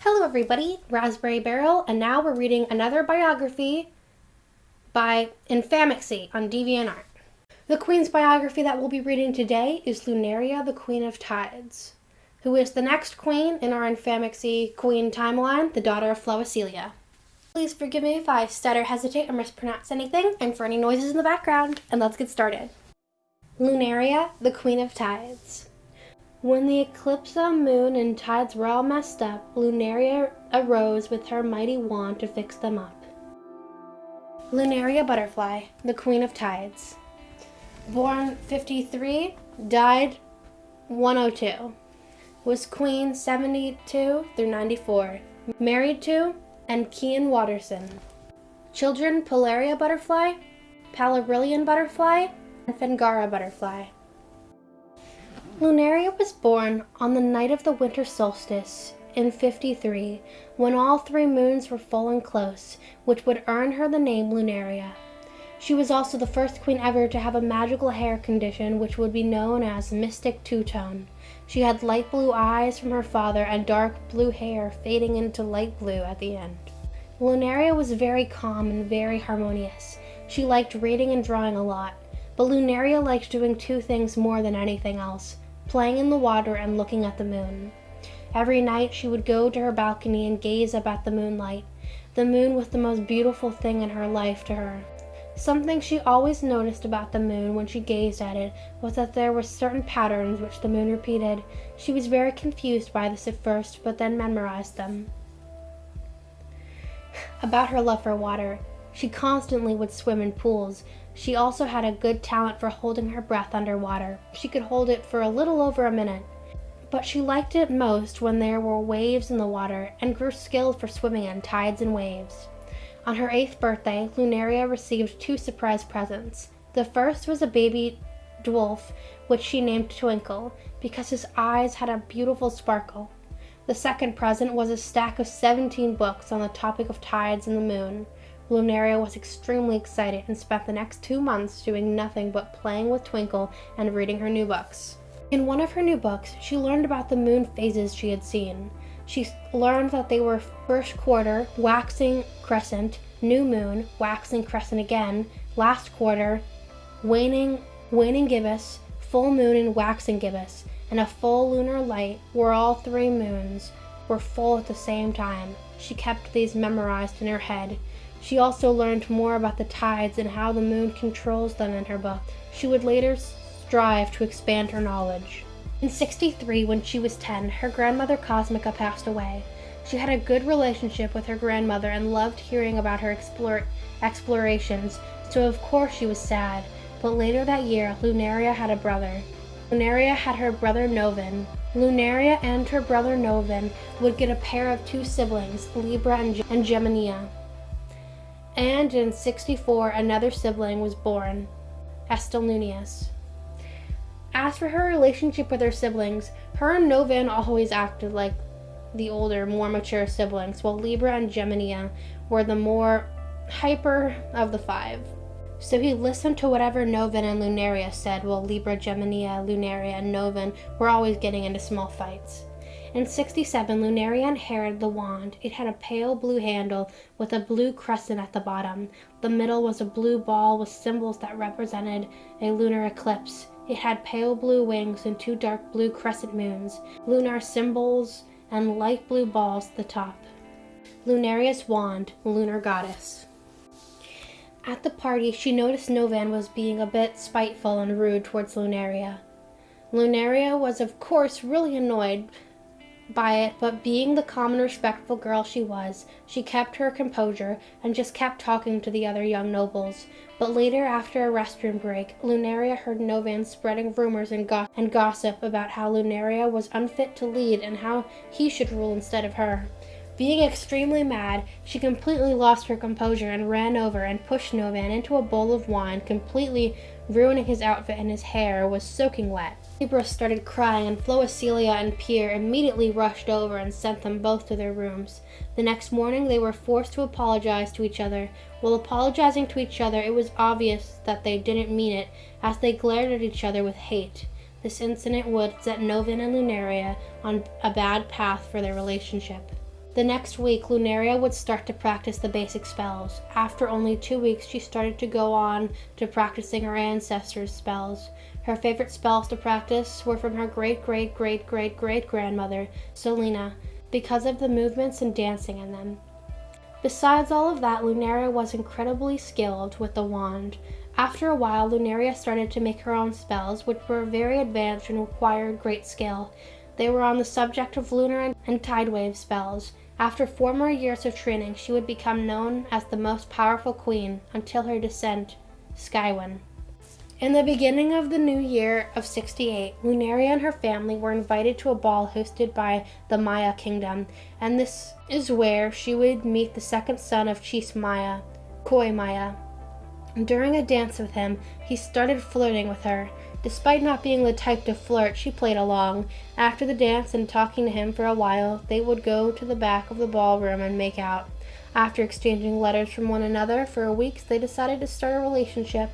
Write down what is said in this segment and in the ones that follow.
Hello everybody, Raspberry Barrel, and now we're reading another biography by Infaminxy on DeviantArt. The queen's biography that we'll be reading today is Lunaria, the Queen of Tides, who is the next queen in our Infaminxy queen timeline, the daughter of Floecilia. Please forgive me if I stutter, hesitate, or mispronounce anything, and for any noises in the background, and let's get started. Lunaria, the Queen of Tides. When the eclipse of the moon and tides were all messed up, Lunaria arose with her mighty wand to fix them up. Lunaria Butterfly, the Queen of Tides. Born 53, died 102. Was queen 72 through 94. Married to Kian Watterson. Children Polaria Butterfly, Palarillion Butterfly, and Fengara Butterfly. Lunaria was born on the night of the winter solstice in 53, when all three moons were full and close, which would earn her the name Lunaria. She was also the first queen ever to have a magical hair condition which would be known as Mystic Two-Tone. She had light blue eyes from her father and dark blue hair fading into light blue at the end. Lunaria was very calm and very harmonious. She liked reading and drawing a lot, but Lunaria liked doing two things more than anything else: playing in the water and looking at the moon. Every night she would go to her balcony and gaze up at the moonlight. The moon was the most beautiful thing in her life to her. Something she always noticed about the moon when she gazed at it was that there were certain patterns which the moon repeated. She was very confused by this at first, but then memorized them. About her love for water. She constantly would swim in pools. She also had a good talent for holding her breath underwater. She could hold it for a little over a minute. But she liked it most when there were waves in the water and grew skilled for swimming in tides and waves. On her 8th birthday, Lunaria received 2 surprise presents. The first was a baby dwarf, which she named Twinkle, because his eyes had a beautiful sparkle. The second present was a stack of 17 books on the topic of tides and the moon. Lunaria was extremely excited and spent the next 2 months doing nothing but playing with Twinkle and reading her new books. In one of her new books, she learned about the moon phases she had seen. She learned that they were first quarter, waxing crescent, new moon, waxing crescent again, last quarter, waning gibbous, full moon and waxing gibbous, and a full lunar light where all 3 moons were full at the same time. She kept these memorized in her head. She also learned more about the tides and how the moon controls them in her book. She would later strive to expand her knowledge. In 63, when she was 10, her grandmother Cosmica passed away. She had a good relationship with her grandmother and loved hearing about her explorations, so of course she was sad. But later that year, Lunaria had a brother. Lunaria had her brother Novin. Lunaria and her brother Novin would get a pair of 2 siblings, Libra and Gemini. And in 64, another sibling was born, Estelunius. As for her relationship with her siblings, her and Novin always acted like the older, more mature siblings, while Libra and Gemini were the more hyper of the 5. So he listened to whatever Novin and Lunaria said, while Libra, Gemini, Lunaria, and Novin were always getting into small fights. In 67, Lunaria inherited the wand. It had a pale blue handle with a blue crescent at the bottom. The middle was a blue ball with symbols that represented a lunar eclipse. It had pale blue wings and 2 dark blue crescent moons, lunar symbols, and light blue balls at the top. Lunaria's wand, lunar goddess. At the party, she noticed Novin was being a bit spiteful and rude towards Lunaria. Lunaria was, of course, really annoyed by it, but being the calm and respectful girl she was, she kept her composure and just kept talking to the other young nobles. But later, after a restroom break, Lunaria heard Novin spreading rumors and gossip about how Lunaria was unfit to lead and how he should rule instead of her. Being extremely mad, she completely lost her composure and ran over and pushed Novin into a bowl of wine, completely ruining his outfit, and his hair was soaking wet. Libra started crying, and Floecilia and Pierre immediately rushed over and sent them both to their rooms. The next morning they were forced to apologize to each other. While apologizing to each other, it was obvious that they didn't mean it, as they glared at each other with hate. This incident would set Novin and Lunaria on a bad path for their relationship. The next week, Lunaria would start to practice the basic spells. After only 2 weeks, she started to go on to practicing her ancestors' spells. Her favorite spells to practice were from her great-great-great-great-great-grandmother, Selena, because of the movements and dancing in them. Besides all of that, Lunaria was incredibly skilled with the wand. After a while, Lunaria started to make her own spells, which were very advanced and required great skill. They were on the subject of lunar and tidewave spells. After 4 more years of training, she would become known as the most powerful queen until her descent, Skywyn. In the beginning of the new year of 68, Lunaria and her family were invited to a ball hosted by the Maya kingdom, and this is where she would meet the second son of Chief Maya, Koi Maya. During a dance with him, he started flirting with her. Despite not being the type to flirt, she played along. After the dance and talking to him for a while, they would go to the back of the ballroom and make out. After exchanging letters from one another for weeks, they decided to start a relationship.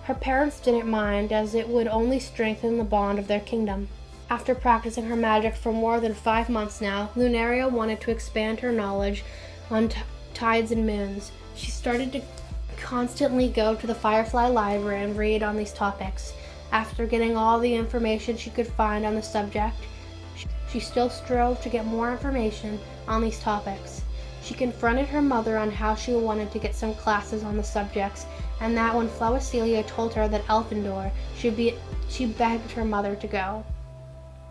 Her parents didn't mind, as it would only strengthen the bond of their kingdom. After practicing her magic for more than 5 months now, Lunaria wanted to expand her knowledge on tides and moons. She started to constantly go to the Firefly Library and read on these topics. After getting all the information she could find on the subject, she still strove to get more information on these topics. She confronted her mother on how she wanted to get some classes on the subjects, and that when Floecilia told her that Elfindor she begged her mother to go.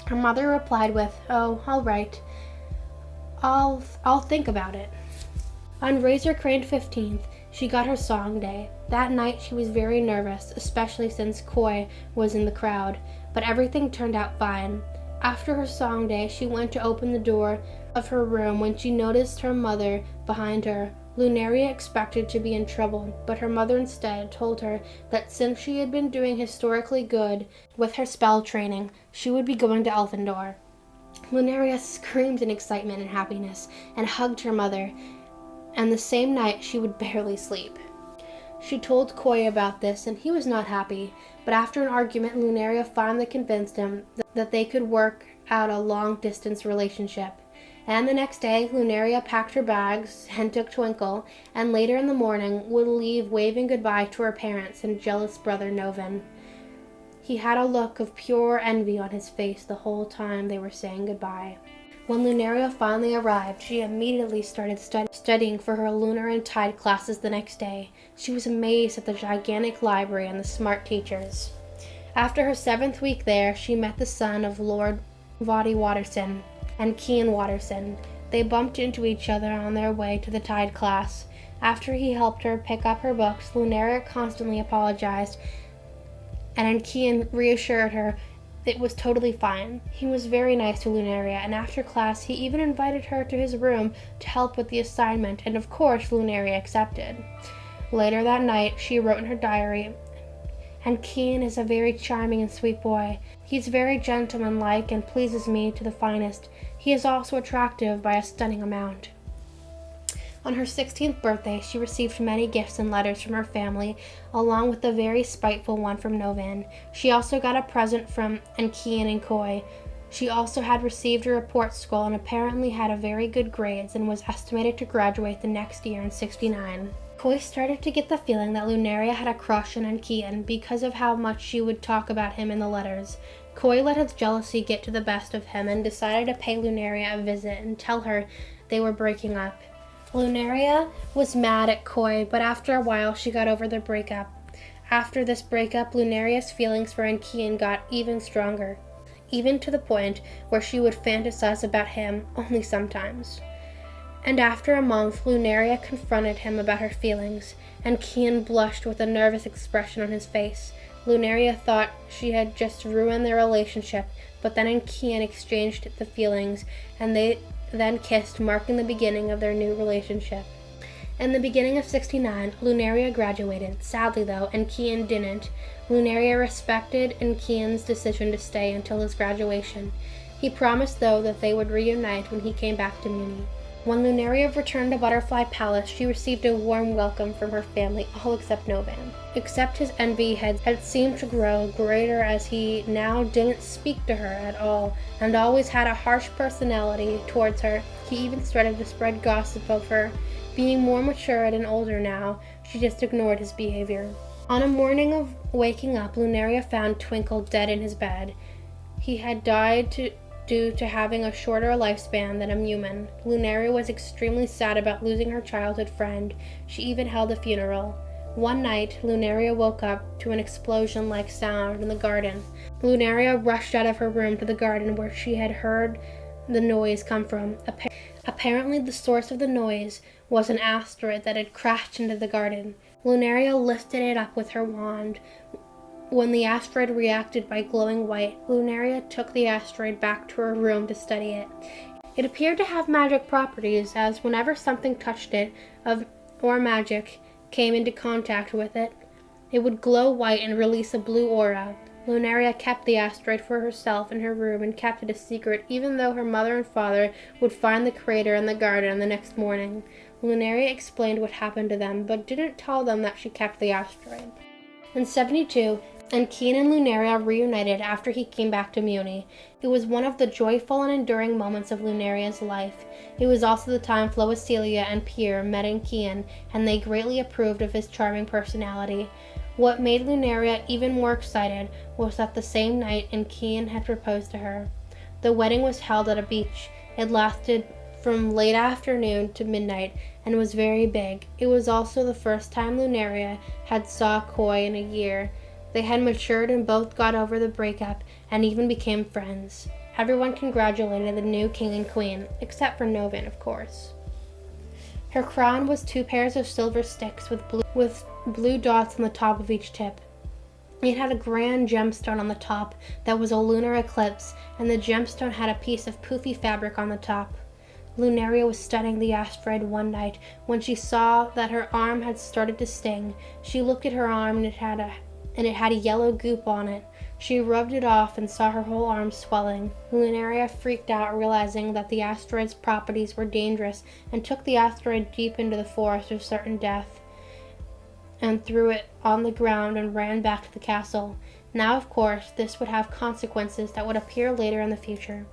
Her mother replied with, "Oh, all right. I'll think about it." On Razor Crane 15th, she got her song day. That night she was very nervous, especially since Koi was in the crowd, but everything turned out fine. After her song day, she went to open the door of her room when she noticed her mother behind her. Lunaria expected to be in trouble, but her mother instead told her that since she had been doing historically good with her spell training, she would be going to Elfindor. Lunaria screamed in excitement and happiness and hugged her mother, and the same night she would barely sleep. She told Koi about this, and he was not happy, but after an argument, Lunaria finally convinced him that they could work out a long-distance relationship. And the next day, Lunaria packed her bags and took Twinkle, and later in the morning would leave waving goodbye to her parents and jealous brother Novin. He had a look of pure envy on his face the whole time they were saying goodbye. When Lunaria finally arrived, she immediately started studying for her lunar and tide classes the next day. She was amazed at the gigantic library and the smart teachers. After her 7th week there, she met the son of Lord Vadi Watterson and Kian Watterson. They bumped into each other on their way to the tide class. After he helped her pick up her books, Lunaria constantly apologized, and Kian reassured her it was totally fine. He was very nice to Lunaria, and after class he even invited her to his room to help with the assignment, and of course Lunaria accepted. Later that night, she wrote in her diary, "And Kian is a very charming and sweet boy. He's very gentlemanlike and pleases me to the finest. He is also attractive by a stunning amount." On her 16th birthday, she received many gifts and letters from her family, along with a very spiteful one from Novin. She also got a present from Kian and Koi. She also had received a report school and apparently had a very good grades and was estimated to graduate the next year in 69. Koi started to get the feeling that Lunaria had a crush on Kian because of how much she would talk about him in the letters. Koi let his jealousy get to the best of him and decided to pay Lunaria a visit and tell her they were breaking up. Lunaria was mad at Koi, but after a while she got over the breakup. After this breakup, Lunaria's feelings for Kian got even stronger, even to the point where she would fantasize about him only sometimes. And after a month, Lunaria confronted him about her feelings, and Kian blushed with a nervous expression on his face. Lunaria thought she had just ruined their relationship, but then Kian exchanged the feelings, and they then kissed, marking the beginning of their new relationship. In the beginning of 69, Lunaria graduated. Sadly though, Kian didn't. Lunaria respected Kian's decision to stay until his graduation. He promised though that they would reunite when he came back to Mewni. When Lunaria returned to Butterfly Palace, she received a warm welcome from her family, all except Novan. Except his envy had seemed to grow greater as he now didn't speak to her at all, and always had a harsh personality towards her. He even started to spread gossip of her. Being more mature and older now, she just ignored his behavior. On a morning of waking up, Lunaria found Twinkle dead in his bed. He had died due to having a shorter lifespan than a human. Lunaria was extremely sad about losing her childhood friend. She even held a funeral. One night, Lunaria woke up to an explosion-like sound in the garden. Lunaria rushed out of her room to the garden where she had heard the noise come from. Apparently, the source of the noise was an asteroid that had crashed into the garden. Lunaria lifted it up with her wand. When the asteroid reacted by glowing white, Lunaria took the asteroid back to her room to study it. It appeared to have magic properties, as whenever something touched it or magic came into contact with it, it would glow white and release a blue aura. Lunaria kept the asteroid for herself in her room and kept it a secret, even though her mother and father would find the crater in the garden the next morning. Lunaria explained what happened to them, but didn't tell them that she kept the asteroid. In 72, Enkian and Lunaria reunited after he came back to Mewni. It was one of the joyful and enduring moments of Lunaria's life. It was also the time Floecilia and Pierre met Enkian, and they greatly approved of his charming personality. What made Lunaria even more excited was that the same night Enkian had proposed to her. The wedding was held at a beach. It lasted from late afternoon to midnight and was very big. It was also the first time Lunaria had saw Koi in a year. They had matured and both got over the breakup and even became friends. Everyone congratulated the new king and queen, except for Novin, of course. Her crown was 2 pairs of silver sticks with blue dots on the top of each tip. It had a grand gemstone on the top that was a lunar eclipse, and the gemstone had a piece of poofy fabric on the top. Lunaria was studying the asteroid one night when she saw that her arm had started to sting. She looked at her arm and it had a yellow goop on it. She rubbed it off and saw her whole arm swelling. Lunaria freaked out, realizing that the asteroid's properties were dangerous, and took the asteroid deep into the forest of certain death and threw it on the ground and ran back to the castle. Now, of course, this would have consequences that would appear later in the future.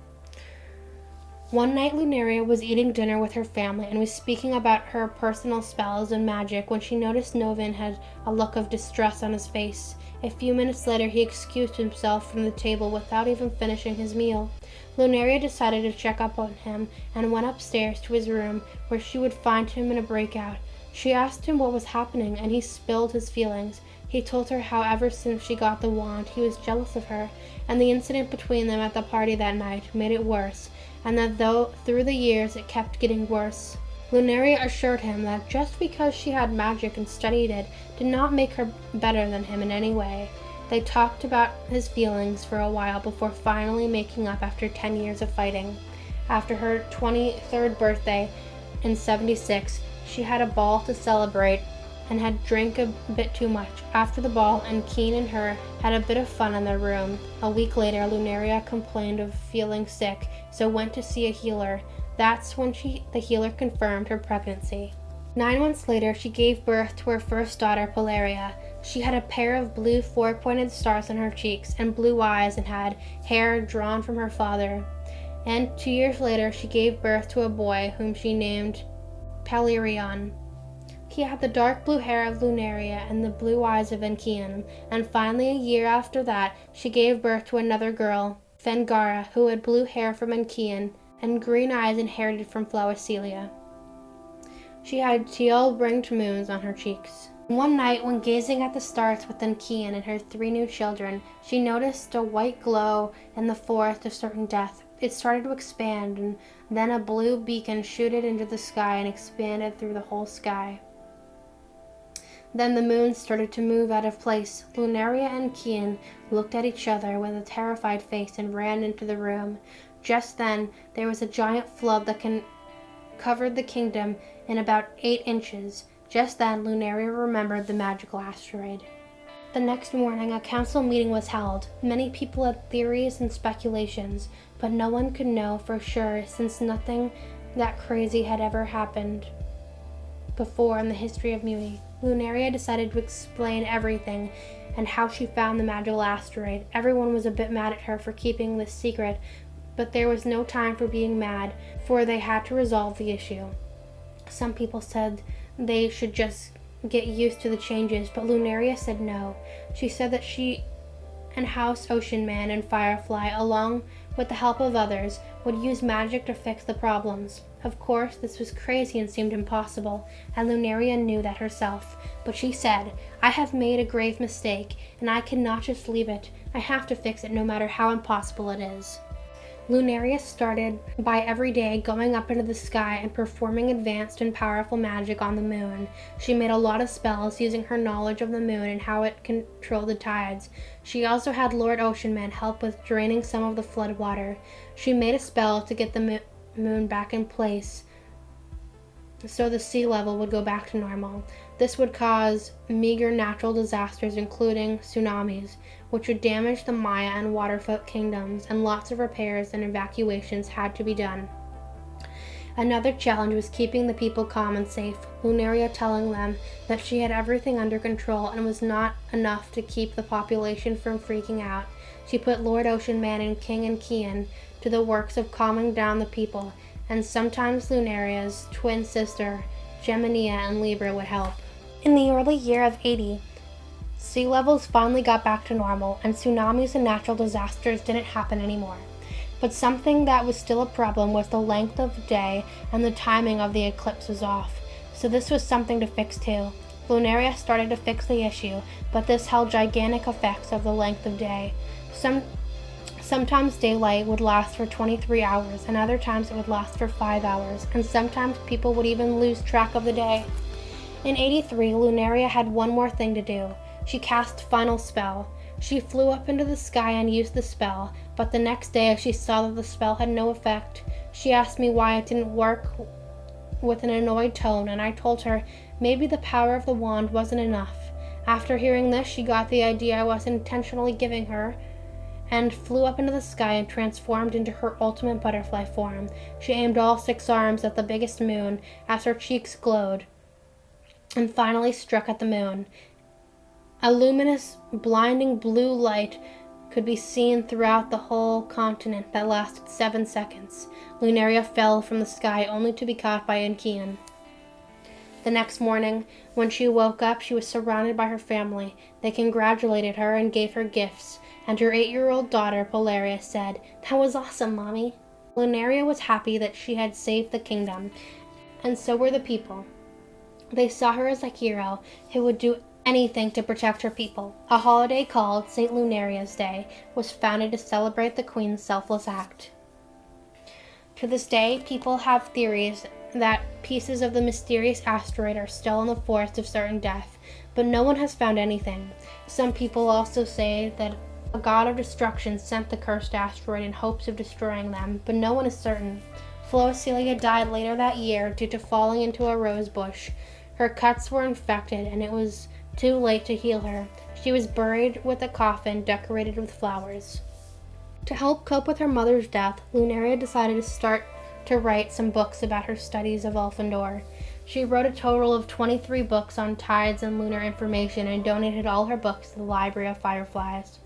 One night, Lunaria was eating dinner with her family and was speaking about her personal spells and magic when she noticed Novin had a look of distress on his face. A few minutes later, he excused himself from the table without even finishing his meal. Lunaria decided to check up on him and went upstairs to his room, where she would find him in a breakout. She asked him what was happening, and he spilled his feelings. He told her how ever since she got the wand, he was jealous of her, and the incident between them at the party that night made it worse, and that through the years it kept getting worse. Lunaria assured him that just because she had magic and studied it did not make her better than him in any way. They talked about his feelings for a while before finally making up after 10 years of fighting. After her 23rd birthday in 76, she had a ball to celebrate and had drank a bit too much. After the ball, Enkian and her had a bit of fun in their room. A week later, Lunaria complained of feeling sick, so went to see a healer. That's when the healer confirmed her pregnancy. 9 months later, she gave birth to her first daughter, Polaria. She had a pair of blue 4-pointed stars on her cheeks and blue eyes and had hair drawn from her father. And 2 years later, she gave birth to a boy whom she named Pelirion. He had the dark blue hair of Lunaria and the blue eyes of Enkian, and finally a year after that, she gave birth to another girl, Fengara, who had blue hair from Enkian and green eyes inherited from Floecilia. She had teal ringed moons on her cheeks. One night, when gazing at the stars with Enkian and her 3 new children, she noticed a white glow in the forest of certain death. It started to expand, and then a blue beacon shooted into the sky and expanded through the whole sky. Then the moon started to move out of place. Lunaria and Enkian looked at each other with a terrified face and ran into the room. Just then, there was a giant flood that covered the kingdom in about 8 inches. Just then, Lunaria remembered the magical asteroid. The next morning, a council meeting was held. Many people had theories and speculations, but no one could know for sure since nothing that crazy had ever happened before in the history of Mewni. Lunaria decided to explain everything and how she found the magical asteroid. Everyone was a bit mad at her for keeping this secret, but there was no time for being mad, for they had to resolve the issue. Some people said they should just get used to the changes, but Lunaria said no. She said that she and House Ocean Man and Firefly, along with the help of others, would use magic to fix the problems. Of course, this was crazy and seemed impossible, and Lunaria knew that herself. But she said, "I have made a grave mistake, and I cannot just leave it. I have to fix it no matter how impossible it is." Lunaria started by every day going up into the sky and performing advanced and powerful magic on the moon. She made a lot of spells using her knowledge of the moon and how it controlled the tides. She also had Lord Oceanman help with draining some of the flood water. She made a spell to get the moon back in place so the sea level would go back to normal. This would cause meager natural disasters, including tsunamis, which would damage the Maya and Waterfoot kingdoms, and lots of repairs and evacuations had to be done. Another challenge was keeping the people calm and safe, Lunaria telling them that she had everything under control and was not enough to keep the population from freaking out. She put Lord Oceanman and King and Kian to the works of calming down the people, and sometimes Lunaria's twin sister, Geminia and Libra, would help. In the early year of 80, sea levels finally got back to normal, and tsunamis and natural disasters didn't happen anymore. But something that was still a problem was the length of day, and the timing of the eclipse was off. So this was something to fix too. Lunaria started to fix the issue, but this held gigantic effects of the length of day. Sometimes daylight would last for 23 hours, and other times it would last for 5 hours, and sometimes people would even lose track of the day. In 83, Lunaria had one more thing to do. She cast Final Spell. She flew up into the sky and used the spell, but the next day she saw that the spell had no effect. She asked me why it didn't work with an annoyed tone, and I told her maybe the power of the wand wasn't enough. After hearing this, she got the idea I was intentionally giving her, and flew up into the sky and transformed into her ultimate butterfly form. She aimed all 6 arms at the biggest moon as her cheeks glowed, and finally struck at the moon. A luminous, blinding blue light could be seen throughout the whole continent that lasted 7 seconds. Lunaria fell from the sky only to be caught by Inkian. The next morning, when she woke up, she was surrounded by her family. They congratulated her and gave her gifts, and her 8-year-old daughter, Polaria, said, "That was awesome, Mommy." Lunaria was happy that she had saved the kingdom, and so were the people. They saw her as a hero who would do anything to protect her people. A holiday called St. Lunaria's Day was founded to celebrate the Queen's selfless act. To this day, people have theories that pieces of the mysterious asteroid are still in the forest of certain death, but no one has found anything. Some people also say that a god of destruction sent the cursed asteroid in hopes of destroying them, but no one is certain. Floecilia died later that year due to falling into a rose bush. Her cuts were infected, and it was too late to heal her. She was buried with a coffin decorated with flowers. To help cope with her mother's death, Lunaria decided to start to write some books about her studies of Elfindor. She wrote a total of 23 books on tides and lunar information and donated all her books to the Library of Fireflies.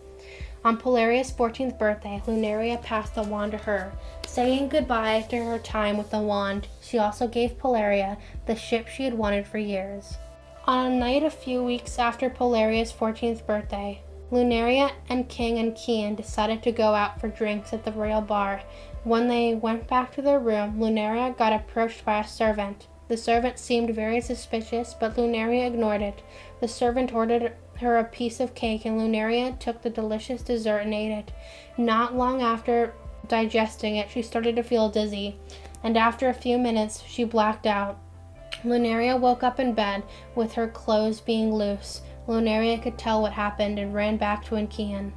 On Polaria's 14th birthday, Lunaria passed the wand to her. Saying goodbye to her time with the wand, she also gave Polaria the ship she had wanted for years. On a night a few weeks after Polaria's 14th birthday, Lunaria and King and Kian decided to go out for drinks at the royal bar. When they went back to their room, Lunaria got approached by a servant. The servant seemed very suspicious, but Lunaria ignored it. The servant ordered her a piece of cake, and Lunaria took the delicious dessert and ate it. Not long after digesting it, she started to feel dizzy, and after a few minutes, she blacked out. Lunaria woke up in bed with her clothes being loose. Lunaria could tell what happened and ran back to Inkian.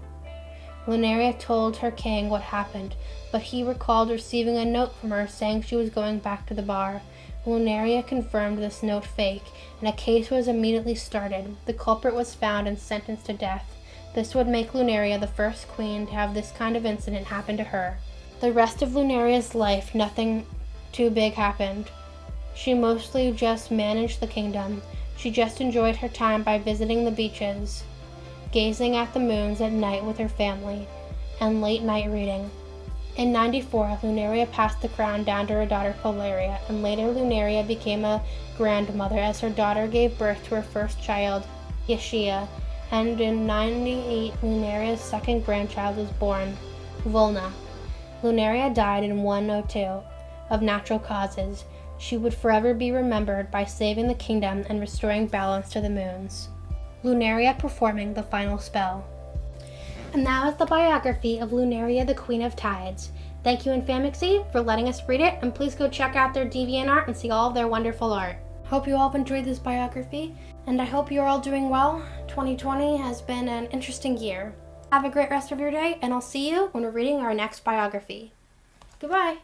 Lunaria told her king what happened, but he recalled receiving a note from her saying she was going back to the bar. Lunaria confirmed this note fake, and a case was immediately started. The culprit was found and sentenced to death. This would make Lunaria the first queen to have this kind of incident happen to her. The rest of Lunaria's life, nothing too big happened. She mostly just managed the kingdom. She just enjoyed her time by visiting the beaches, gazing at the moons at night with her family, and late night reading. In 94, Lunaria passed the crown down to her daughter Polaria, and later Lunaria became a grandmother as her daughter gave birth to her first child, Yeshia, and in 98, Lunaria's second grandchild was born, Volna. Lunaria died in 102 of natural causes. She would forever be remembered by saving the kingdom and restoring balance to the moons. Lunaria performing the final spell. And that was the biography of Lunaria, the Queen of Tides. Thank you, Infaminxy, for letting us read it, and please go check out their DeviantArt and see all of their wonderful art. Hope you all have enjoyed this biography, and I hope you're all doing well. 2020 has been an interesting year. Have a great rest of your day, and I'll see you when we're reading our next biography. Goodbye!